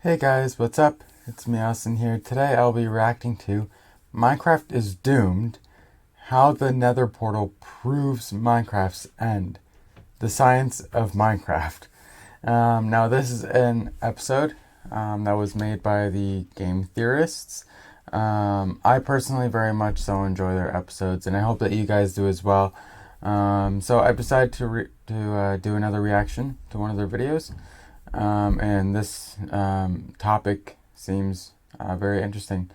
Hey guys, what's up? It's me, Austin here. Today I'll be reacting to Minecraft is Doomed, how the Nether Portal proves Minecraft's end. The science of Minecraft. Now this is an episode that was made by the game theorists. I personally very much so enjoy their episodes, and I hope that you guys do as well. So I decided to do another reaction to one of their videos. And this topic seems very interesting.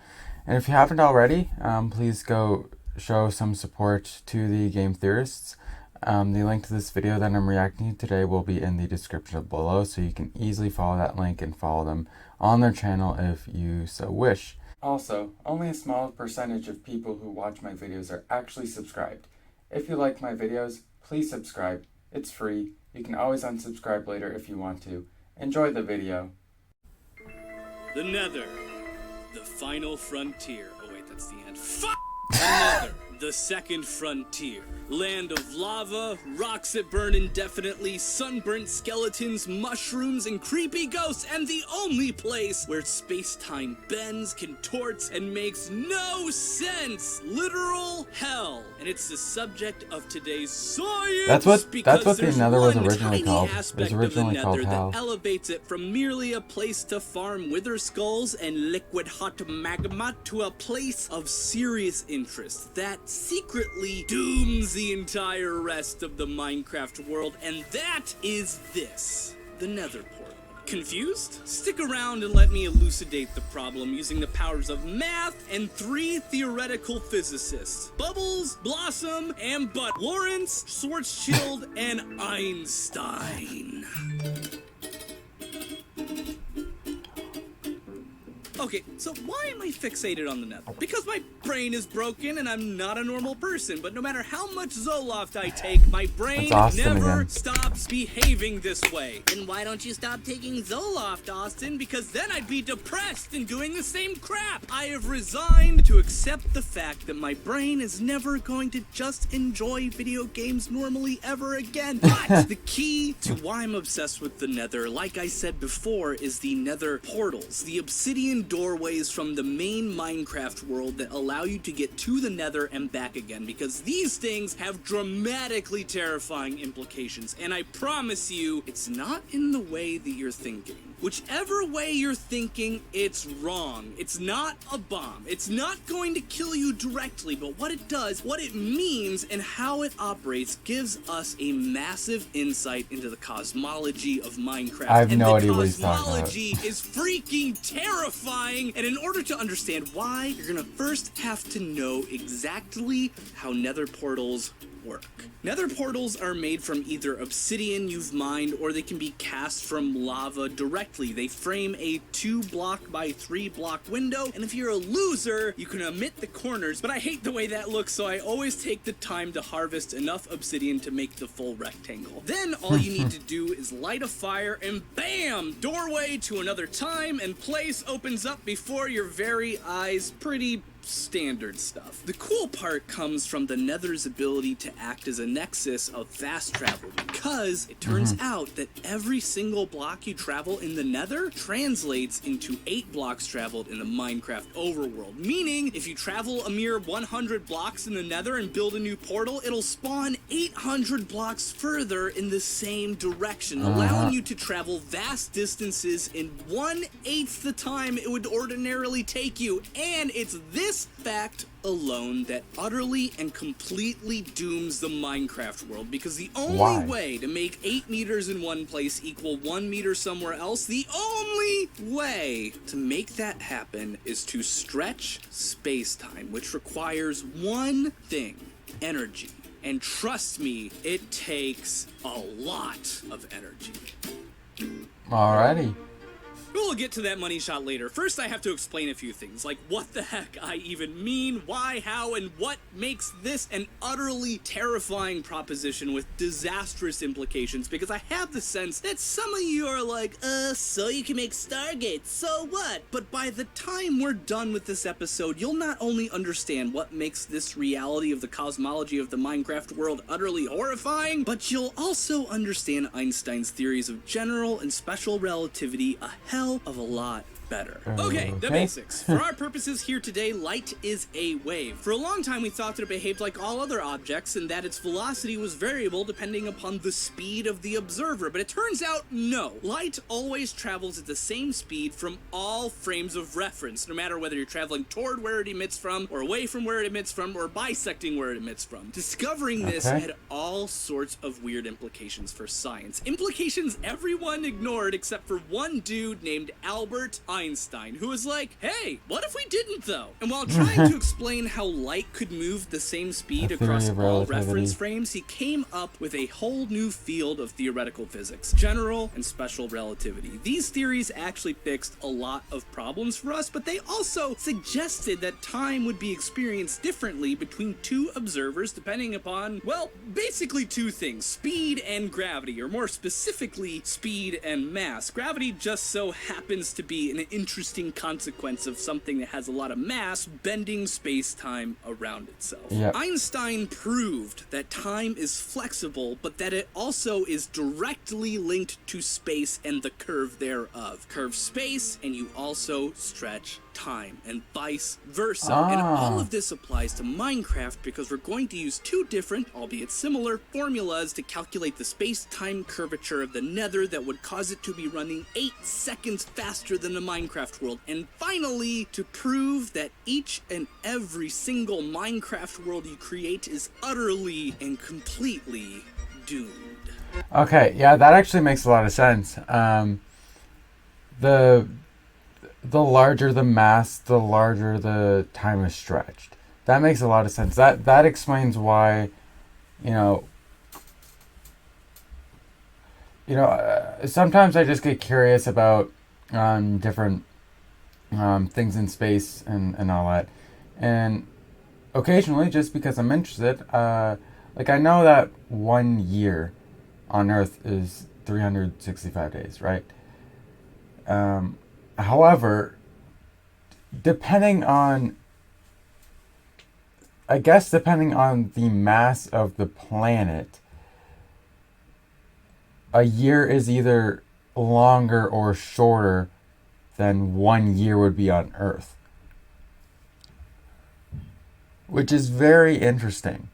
And if you haven't already, please go show some support to the game theorists. The link to this video that I'm reacting to today will be in the description below, so you can easily follow that link and follow them on their channel if you so wish. Also, only a small percentage of people who watch my videos are actually subscribed. If you like my videos, please subscribe. It's free. You can always unsubscribe later if you want to. Enjoy the video. The Nether. The final frontier. Oh wait, that's the end. Fuck! The Nether. The second frontier. Land of lava, rocks that burn indefinitely, sunburnt skeletons, mushrooms, and creepy ghosts, and the only place where space-time bends, contorts, and makes no sense. Literal hell. And it's the subject of today's science. That's what the Nether was one originally tiny called. It was aspect originally of the called Nether hell. that elevates it from merely a place to farm wither skulls and liquid hot magma to a place of serious interest that secretly dooms the entire rest of the Minecraft world, and that is this: the Nether Portal. Confused? Stick around and let me elucidate the problem using the powers of math and 3 theoretical physicists: Bubbles, Blossom, and Butt. Lorenz, Schwarzschild, and Einstein. Okay, so why am I fixated on the Nether? Because my brain is broken and I'm not a normal person, but no matter how much Zoloft I take, my brain never stops behaving this way. And why don't you stop taking Zoloft, Austin? Because then I'd be depressed and doing the same crap. I have resigned to accept the fact that my brain is never going to just enjoy video games normally ever again. But the key to why I'm obsessed with the Nether, like I said before, is the Nether Portals, the obsidian doorways from the main Minecraft world that allow you to get to the Nether and back again, because these things have dramatically terrifying implications, and I promise you, it's not in the way that you're thinking. Whichever way you're thinking, it's wrong. It's not a bomb. It's not going to kill you directly, but what it does, what it means, and how it operates gives us a massive insight into the cosmology of Minecraft. I have no idea what he's talking about. And the cosmology is freaking terrifying, and in order to understand why, you're gonna first have to know exactly how Nether portals work. Nether portals are made from either obsidian you've mined, or they can be cast from lava directly. They frame a 2-block by 3-block window, and if you're a loser, you can omit the corners, but I hate the way that looks, so I always take the time to harvest enough obsidian to make the full rectangle. Then all you need to do is light a fire, and bam! Doorway to another time and place opens up before your very eyes. Pretty standard stuff. The cool part comes from the Nether's ability to act as a nexus of fast travel, because it turns out that every single block you travel in the Nether translates into 8 blocks traveled in the Minecraft overworld. Meaning, if you travel a mere 100 blocks in the Nether and build a new portal, it'll spawn 800 blocks further in the same direction, allowing you to travel vast distances in 1/8 the time it would ordinarily take you. And it's this fact alone that utterly and completely dooms the Minecraft world, because the only way to make 8 meters in one place equal 1 meter somewhere else, the only way to make that happen is to stretch space-time, which requires one thing: energy. And trust me, it takes a lot of energy. Alrighty. We'll get to that money shot later. First, I have to explain a few things, like what the heck I even mean, why, how, and what makes this an utterly terrifying proposition with disastrous implications, because I have the sense that some of you are like, so you can make Stargates, so what? But by the time we're done with this episode, you'll not only understand what makes this reality of the cosmology of the Minecraft world utterly horrifying, but you'll also understand Einstein's theories of general and special relativity a hell hell of a lot better. Okay, the basics. For our purposes here today, light is a wave. For a long time, we thought that it behaved like all other objects and that its velocity was variable depending upon the speed of the observer, but it turns out no. Light always travels at the same speed from all frames of reference, no matter whether you're traveling toward where it emits from, or away from where it emits from, or bisecting where it emits from. Discovering this had all sorts of weird implications for science. Implications everyone ignored except for one dude named Albert Einstein, who was like, hey, what if we didn't though? And while trying to explain how light could move the same speed across all reference frames, he came up with a whole new field of theoretical physics, general and special relativity. These theories actually fixed a lot of problems for us, but they also suggested that time would be experienced differently between two observers depending upon, well, basically two things, speed and gravity, or more specifically, speed and mass. Gravity just so happens to be an interesting consequence of something that has a lot of mass bending space-time around itself. Yep. Einstein proved that time is flexible, but that it also is directly linked to space and the curve thereof. Curve space, and you also stretch time, and vice versa. And all of this applies to Minecraft because we're going to use two different, albeit similar, formulas to calculate the space-time curvature of the Nether that would cause it to be running 8 seconds faster than the Minecraft world. And finally, to prove that each and every single Minecraft world you create is utterly and completely doomed. Okay, yeah, that actually makes a lot of sense. The larger the mass, the larger the time is stretched. That makes a lot of sense. That explains why, sometimes I just get curious about different things in space and all that. And occasionally, just because I'm interested, I know that 1 year on Earth is 365 days, right? However, depending on the mass of the planet, a year is either longer or shorter than 1 year would be on Earth. Which is very interesting.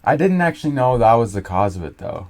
I didn't actually know that was the cause of it, though.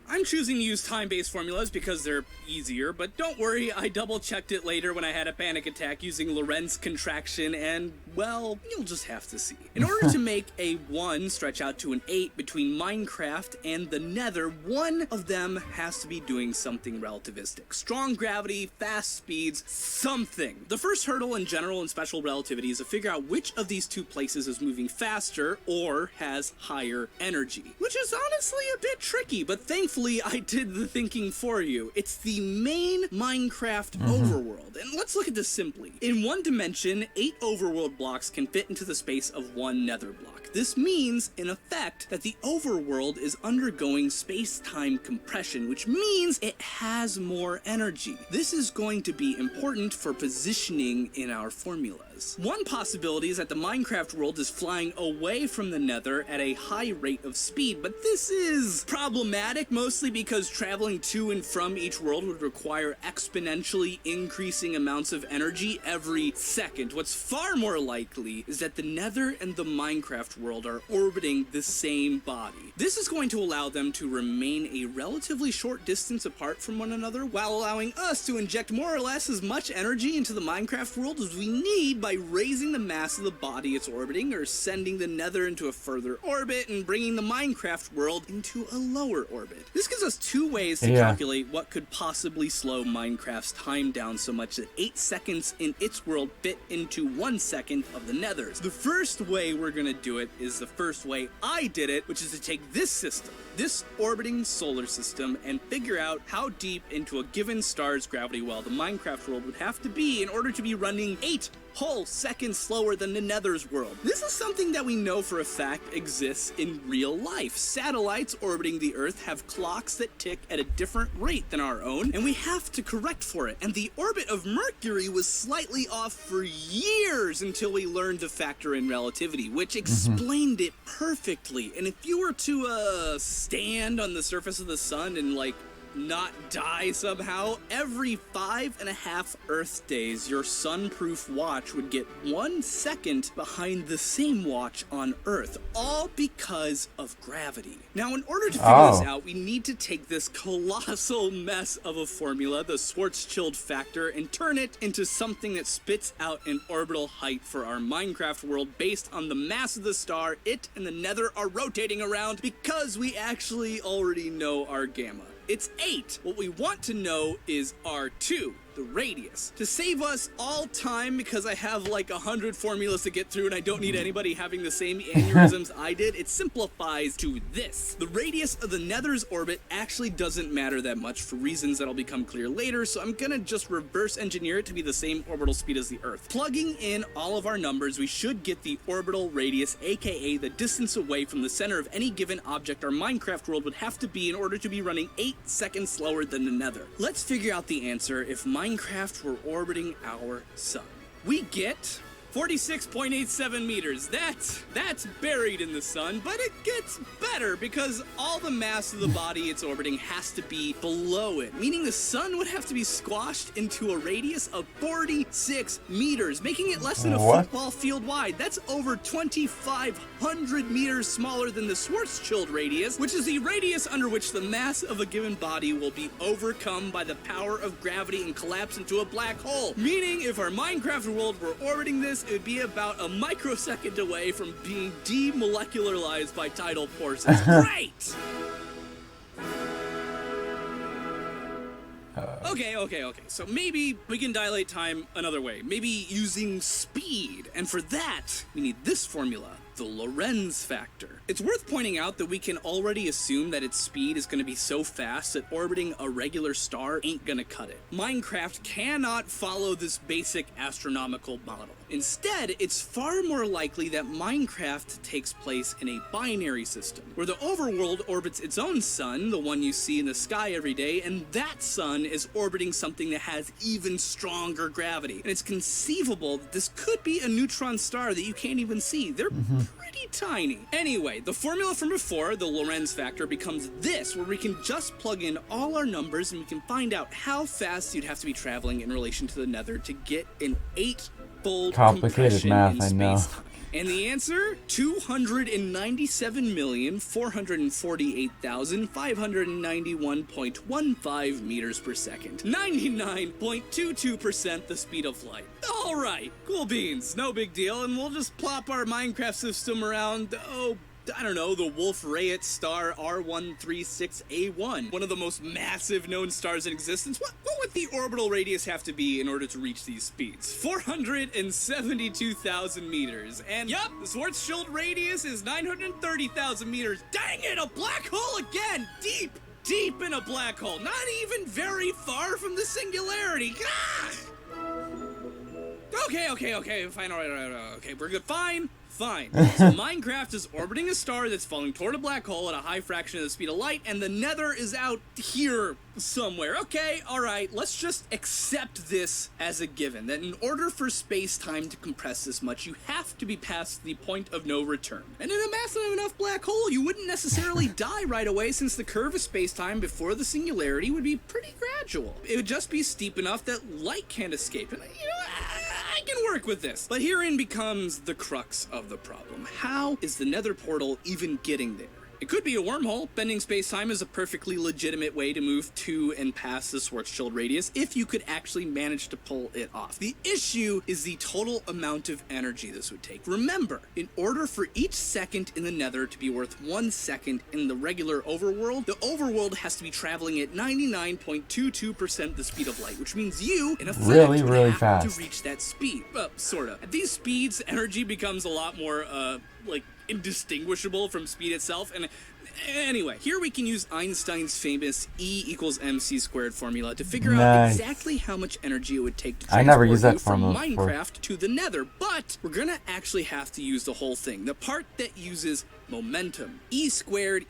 I'm choosing to use time-based formulas because they're easier, but don't worry, I double-checked it later when I had a panic attack using Lorenz contraction, and, well, you'll just have to see. In order to make a 1 stretch out to an 8 between Minecraft and the Nether, one of them has to be doing something relativistic. Strong gravity, fast speeds, something. The first hurdle in general and special relativity is to figure out which of these two places is moving faster or has higher energy, which is honestly a bit tricky, but thankfully I did the thinking for you. It's the main Minecraft overworld. And let's look at this simply. In one dimension, 8 overworld blocks can fit into the space of 1 nether block. This means, in effect, that the overworld is undergoing space-time compression, which means it has more energy. This is going to be important for positioning in our formulas. One possibility is that the Minecraft world is flying away from the Nether at a high rate of speed, but this is problematic mostly because traveling to and from each world would require exponentially increasing amounts of energy every second. What's far more likely is that the Nether and the Minecraft world are orbiting the same body. This is going to allow them to remain a relatively short distance apart from one another, while allowing us to inject more or less as much energy into the Minecraft world as we need by raising the mass of the body it's orbiting, or sending the Nether into a further orbit and bringing the Minecraft world into a lower orbit. This gives us 2 ways to calculate what could possibly slow Minecraft's time down so much that 8 seconds in its world fit into 1 second of the Nether's. The first way we're gonna do it is the first way I did it, which is to take this system, this orbiting solar system, and figure out how deep into a given star's gravity well the Minecraft world would have to be in order to be running 8 whole seconds slower than the Nether's world. This is something that we know for a fact exists in real life. Satellites orbiting the Earth have clocks that tick at a different rate than our own, and we have to correct for it. And the orbit of Mercury was slightly off for years until we learned to factor in relativity, which explained it perfectly. And if you were to stand on the surface of the sun and not die somehow, every 5.5 Earth days, your sun-proof watch would get 1 second behind the same watch on Earth, all because of gravity. Now, in order to figure this out, we need to take this colossal mess of a formula, the Schwarzschild factor, and turn it into something that spits out an orbital height for our Minecraft world based on the mass of the star it and the Nether are rotating around, because we actually already know our gamma. It's 8. What we want to know is R2, the radius. To save us all time, because I have like 100 formulas to get through and I don't need anybody having the same aneurysms I did, it simplifies to this. The radius of the Nether's orbit actually doesn't matter that much for reasons that'll become clear later, so I'm gonna just reverse engineer it to be the same orbital speed as the Earth. Plugging in all of our numbers, we should get the orbital radius, aka the distance away from the center of any given object our Minecraft world would have to be in order to be running 8 seconds slower than the Nether. Let's figure out the answer if Minecraft were orbiting our sun. We get 46.87 meters. That's buried in the sun, but it gets better because all the mass of the body it's orbiting has to be below it, meaning the sun would have to be squashed into a radius of 46 meters, making it less than a football field wide. That's over 2,500 meters smaller than the Schwarzschild radius, which is the radius under which the mass of a given body will be overcome by the power of gravity and collapse into a black hole. Meaning, if our Minecraft world were orbiting this, it would be about a microsecond away from being demolecularized by tidal forces. Great! Okay. So maybe we can dilate time another way. Maybe using speed. And for that, we need this formula, the Lorenz Factor. It's worth pointing out that we can already assume that its speed is going to be so fast that orbiting a regular star ain't going to cut it. Minecraft cannot follow this basic astronomical model. Instead, it's far more likely that Minecraft takes place in a binary system, where the overworld orbits its own sun, the one you see in the sky every day, and that sun is orbiting something that has even stronger gravity. And it's conceivable that this could be a neutron star that you can't even see. They're pretty tiny. Anyway, the formula from before, the Lorenz factor, becomes this, where we can just plug in all our numbers and we can find out how fast you'd have to be traveling in relation to the Nether to get an 8-fold complicated math, I know. And the answer? 297,448,591.15 meters per second. 99.22% the speed of light. Alright, cool beans, no big deal, and we'll just plop our Minecraft system around, I don't know, the Wolf-Rayet star R136A1, one of the most massive known stars in existence. What would the orbital radius have to be in order to reach these speeds? 472,000 meters. And yup, the Schwarzschild radius is 930,000 meters. Dang it, a black hole again! Deep in a black hole. Not even very far from the singularity. Ah! Okay, fine, alright, okay, we're good, fine. So Minecraft is orbiting a star that's falling toward a black hole at a high fraction of the speed of light, and the Nether is out here somewhere. Okay, alright, let's just accept this as a given, that in order for space-time to compress this much, you have to be past the point of no return. And in a massive enough black hole, you wouldn't necessarily die right away, since the curve of space-time before the singularity would be pretty gradual. It would just be steep enough that light can't escape. And, I can work with this. But herein becomes the crux of the problem. How is the Nether portal even getting there? It could be a wormhole. Bending space-time is a perfectly legitimate way to move to and past the Schwarzschild radius if you could actually manage to pull it off. The issue is the total amount of energy this would take. Remember, in order for each second in the Nether to be worth 1 second in the regular overworld, the overworld has to be traveling at 99.22% the speed of light, which means you, in effect, really have fast to reach that speed. Well, sort of. At these speeds, energy becomes a lot more, indistinguishable from speed itself. And anyway, here we can use Einstein's famous E=mc² formula to figure out exactly how much energy it would take to transport you from Minecraft to the Nether. But we're gonna actually have to use the whole thing, the part that uses momentum. E²=mc²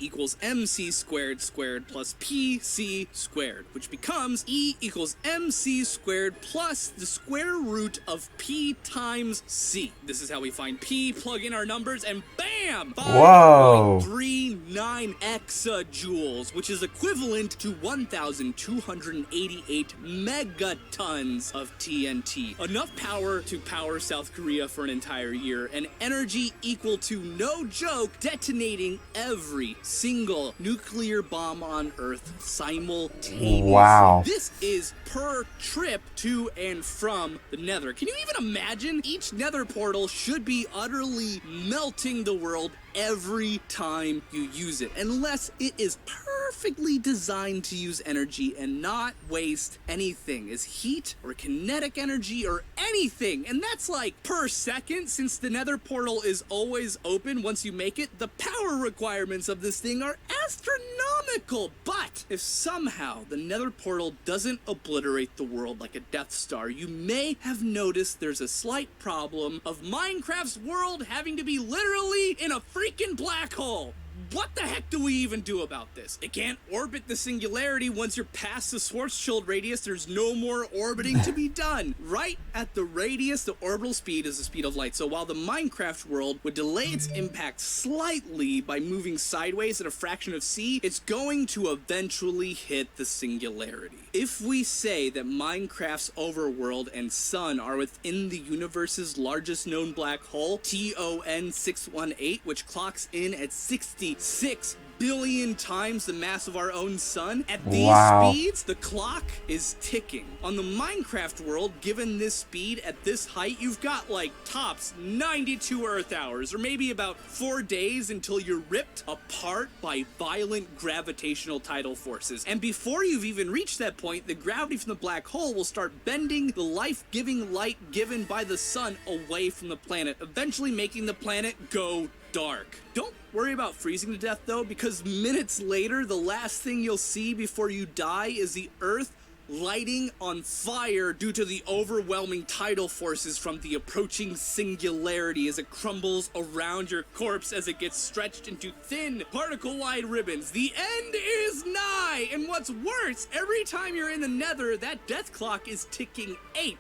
plus pc², which becomes E=mc² plus the square root of p times c. This is how we find p, plug in our numbers, and bam! 5.39 exajoules, which is equivalent to 1,288 megatons of TNT. Enough power to power South Korea for an entire year, and energy equal to, no joke, detonating every single nuclear bomb on Earth simultaneously. Wow. This is per trip to and from the Nether. Can you even imagine? Each Nether portal should be utterly melting the world every time you use it, unless it is perfectly designed to use energy and not waste anything as heat or kinetic energy or anything. And that's like per second, since the Nether portal is always open once you make it. The power requirements of this thing are astronomical. But if somehow the Nether portal doesn't obliterate the world like a Death Star, you may have noticed there's a slight problem of Minecraft's world having to be literally in a freaking black hole. What the heck do we even do about this? It can't orbit the singularity. Once you're past the Schwarzschild radius, there's no more orbiting to be done. Right at the radius, the orbital speed is the speed of light. So while the Minecraft world would delay its impact slightly by moving sideways at a fraction of c, it's going to eventually hit the singularity. If we say that Minecraft's overworld and sun are within the universe's largest known black hole, TON 618, which clocks in at 66 billion times the mass of our own sun, at these speeds, the clock is ticking. On the Minecraft world, given this speed at this height, you've got like tops 92 Earth hours, or maybe about 4 days until you're ripped apart by violent gravitational tidal forces. And before you've even reached that point, the gravity from the black hole will start bending the life-giving light given by the sun away from the planet, eventually making the planet go dark. Don't worry about freezing to death though, because minutes later, the last thing you'll see before you die is the Earth lighting on fire due to the overwhelming tidal forces from the approaching singularity as it crumbles around your corpse as it gets stretched into thin particle-wide ribbons. The end is nigh, and what's worse, every time you're in the Nether, that death clock is ticking 8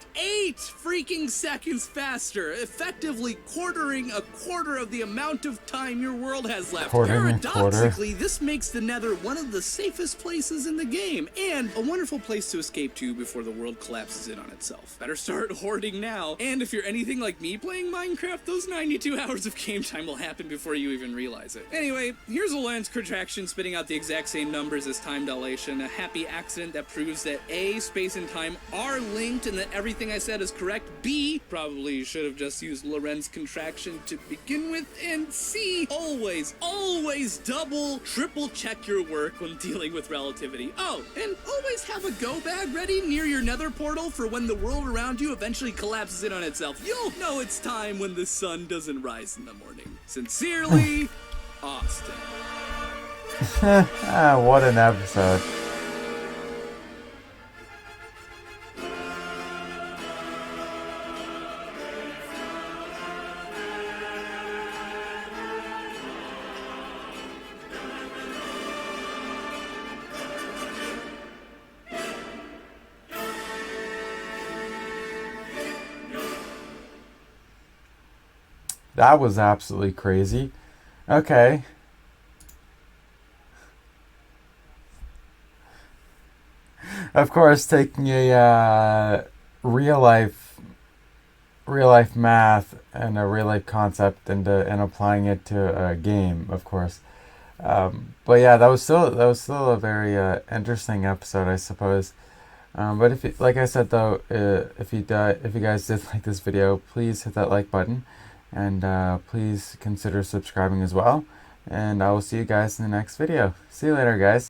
freaking seconds faster, effectively quartering a quarter of the amount of time your world has left. Paradoxically, this makes the Nether one of the safest places in the game, and a wonderful place to escape to before the world collapses in on itself. Better start hoarding now. And if you're anything like me playing Minecraft, those 92 hours of game time will happen before you even realize it. Anyway, here's a Lorenz contraction spitting out the exact same numbers as time dilation, a happy accident that proves that A, space and time are linked and that everything I said is correct. B, probably should have just used Lorenz contraction to begin with. And C, always double, triple check your work when dealing with relativity. Oh, and always have a go bag ready near your Nether portal for when the world around you eventually collapses in on itself. You'll know it's time when the sun doesn't rise in the morning. Sincerely, Austin. What an episode. That was absolutely crazy. Okay. Of course, taking a real life math and a real life concept and applying it to a game, of course. But yeah, that was still a very interesting episode, I suppose. But like I said though, if you guys did like this video, please hit that like button. And please consider subscribing as well. And I will see you guys in the next video. See you later, guys.